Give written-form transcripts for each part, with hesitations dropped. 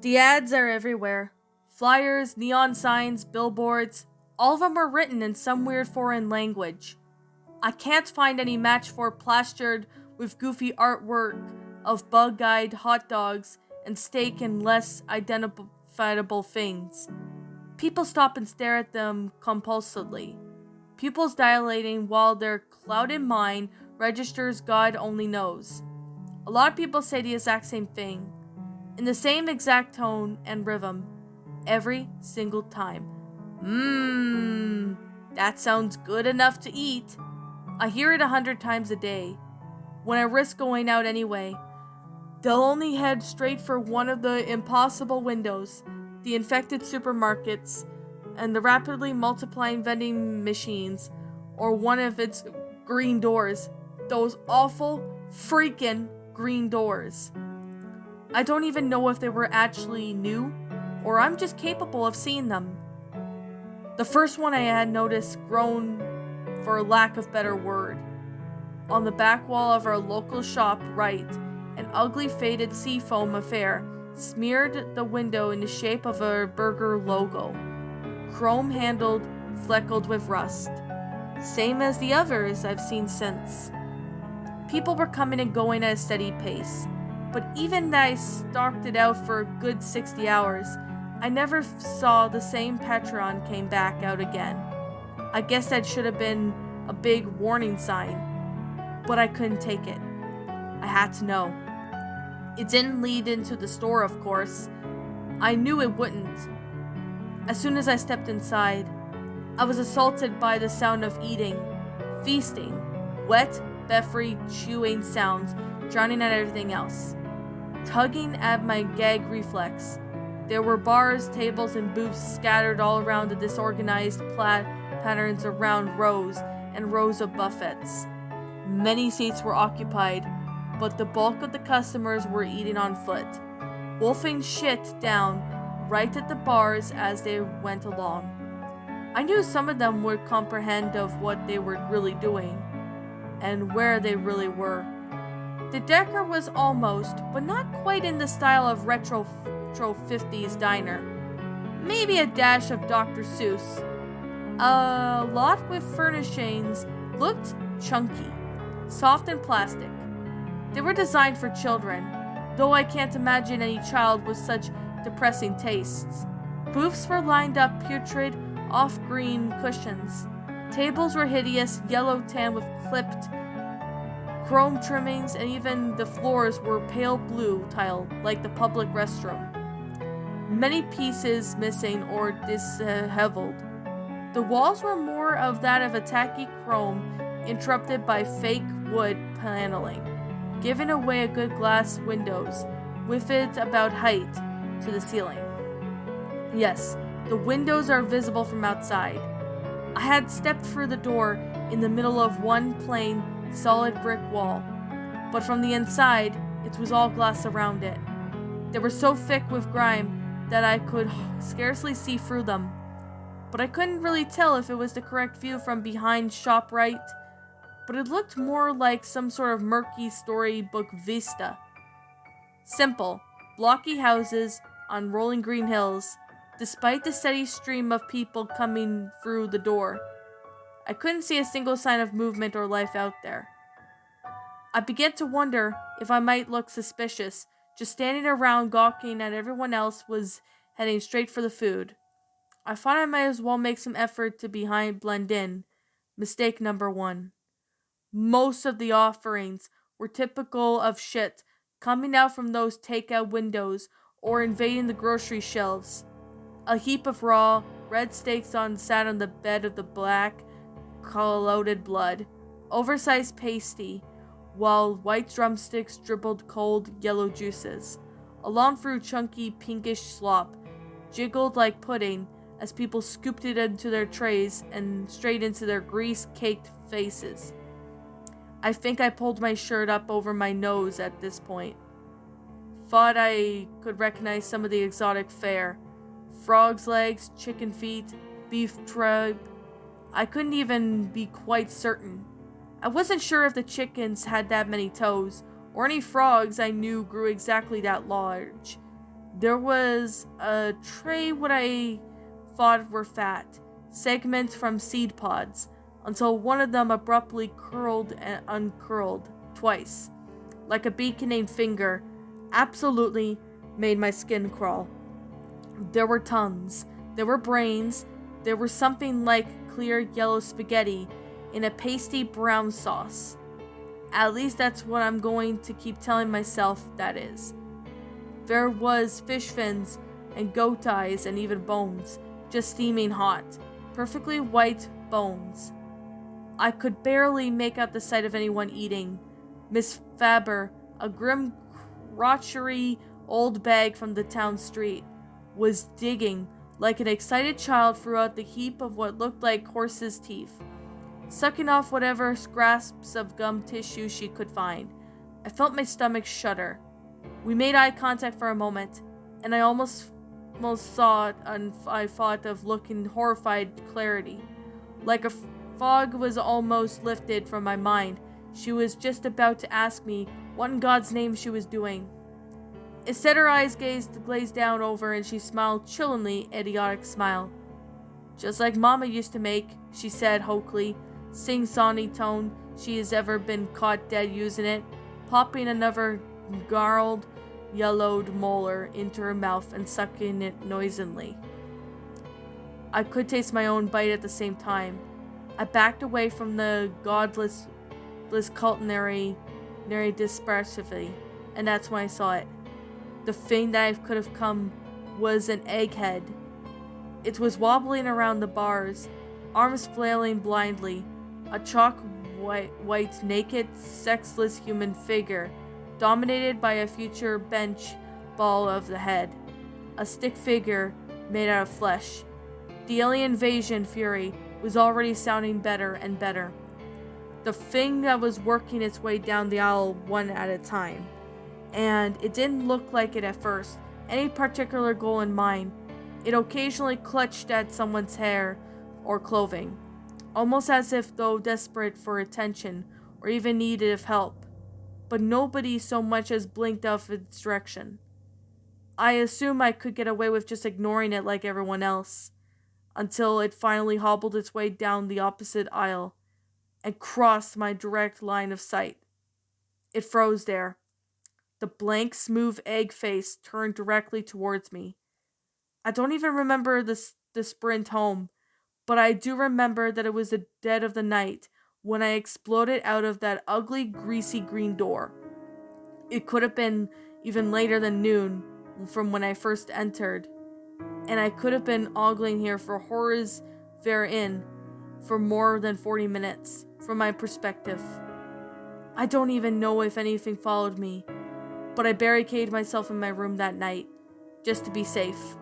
The ads are everywhere. Flyers, neon signs, billboards, all of them are written in some weird foreign language. I can't find any match for plastered with goofy artwork of bug-eyed hot dogs and steak and less identifiable things. People stop and stare at them compulsively, pupils dilating while their clouded mind registers God only knows. A lot of people say the exact same thing, in the same exact tone and rhythm, every single time. Mmm, that sounds good enough to eat. I hear it 100 times a day. When I risk going out anyway, they'll only head straight for one of the impossible windows, the infected supermarkets, and the rapidly multiplying vending machines, or one of its green doors. Those awful, freaking green doors. I don't even know if they were actually new, or I'm just capable of seeing them. The first one I had noticed grown, for lack of better word. On the back wall of our local shop, right, an ugly faded seafoam affair smeared the window in the shape of a Burgrr logo. Chrome handled, fleckled with rust. Same as the others I've seen since. People were coming and going at a steady pace, but even though I stalked it out for a good 60 hours, I never saw the same patron came back out again. I guess that should have been a big warning sign, but I couldn't take it. I had to know. It didn't lead into the store, of course. I knew it wouldn't. As soon as I stepped inside, I was assaulted by the sound of eating, feasting, wet, beffery, chewing sounds drowning out everything else, tugging at my gag reflex. There were bars, tables, and booths scattered all around the disorganized patterns around rows and rows of buffets. Many seats were occupied, but the bulk of the customers were eating on foot, wolfing shit down right at the bars as they went along. I knew some of them would comprehend of what they were really doing, and where they really were. The decor was almost, but not quite in the style of retro 50s diner. Maybe a dash of Dr. Seuss. A lot with furnishings looked chunky, soft and plastic. They were designed for children, though I can't imagine any child with such depressing tastes. Booths were lined up putrid, off-green cushions. Tables were hideous, yellow-tan with clipped chrome trimmings, and even the floors were pale blue tile like the public restroom. Many pieces missing or disheveled. The walls were more of that of a tacky chrome interrupted by fake wood paneling, giving away a good glass windows, with it about height to the ceiling. Yes, the windows are visible from outside. I had stepped through the door in the middle of one plain, solid brick wall, but from the inside, it was all glass around it. They were so thick with grime that I could scarcely see through them, but I couldn't really tell if it was the correct view from behind ShopRite, but it looked more like some sort of murky storybook vista. Simple, blocky houses on rolling green hills, despite the steady stream of people coming through the door. I couldn't see a single sign of movement or life out there. I began to wonder if I might look suspicious, just standing around gawking at everyone else was heading straight for the food. I thought I might as well make some effort to blend in. Mistake number one. Most of the offerings were typical of shit coming out from those takeout windows or invading the grocery shelves. A heap of raw, red steaks sat on the bed of the black, corroded blood, oversized pasty, while white drumsticks dribbled cold, yellow juices. Along through chunky, pinkish slop, jiggled like pudding as people scooped it into their trays and straight into their grease-caked faces. I think I pulled my shirt up over my nose at this point. Thought I could recognize some of the exotic fare. Frog's legs, chicken feet, beef tripe. I couldn't even be quite certain. I wasn't sure if the chickens had that many toes, or any frogs I knew grew exactly that large. There was a tray what I thought were fat, segments from seed pods, until one of them abruptly curled and uncurled twice, like a beaconing finger, absolutely made my skin crawl. There were tongues, there were brains, there was something like clear yellow spaghetti in a pasty brown sauce. At least that's what I'm going to keep telling myself that is. There was fish fins and goat eyes and even bones, just steaming hot, perfectly white bones. I could barely make out the sight of anyone eating. Miss Faber, a grim, crotchery old bag from the town street, was digging like an excited child throughout the heap of what looked like horse's teeth, sucking off whatever scraps of gum tissue she could find. I felt my stomach shudder. We made eye contact for a moment, and I almost saw it, and I thought of looking horrified clarity. Like a fog was almost lifted from my mind. She was just about to ask me what in God's name she was doing. Instead, her eyes glazed down over, and she smiled chillingly, idiotic smile. "Just like Mama used to make," she said hokily, sing-songy tone she has ever been caught dead using it, popping another gnarled, yellowed molar into her mouth and sucking it noisily. I could taste my own bite at the same time. I backed away from the godless culinary dispersively, and that's when I saw it. The thing that I could have come was an egghead. It was wobbling around the bars, arms flailing blindly, a chalk white, naked, sexless human figure, dominated by a future bench ball of the head, a stick figure made out of flesh. The alien invasion fury was already sounding better and better. The thing that was working its way down the aisle one at a time. And it didn't look like it at first, any particular goal in mind. It occasionally clutched at someone's hair or clothing, almost as if though desperate for attention or even needed of help. But nobody so much as blinked of its direction. I assumed I could get away with just ignoring it like everyone else, until it finally hobbled its way down the opposite aisle and crossed my direct line of sight. It froze there. The blank, smooth egg face turned directly towards me. I don't even remember the sprint home, but I do remember that it was the dead of the night when I exploded out of that ugly, greasy green door. It could have been even later than noon from when I first entered, and I could have been ogling here for horrors therein for more than 40 minutes, from my perspective. I don't even know if anything followed me, but I barricaded myself in my room that night, just to be safe.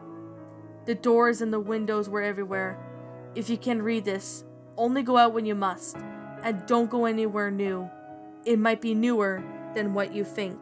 The doors and the windows were everywhere. If you can read this, only go out when you must, and don't go anywhere new. It might be newer than what you think.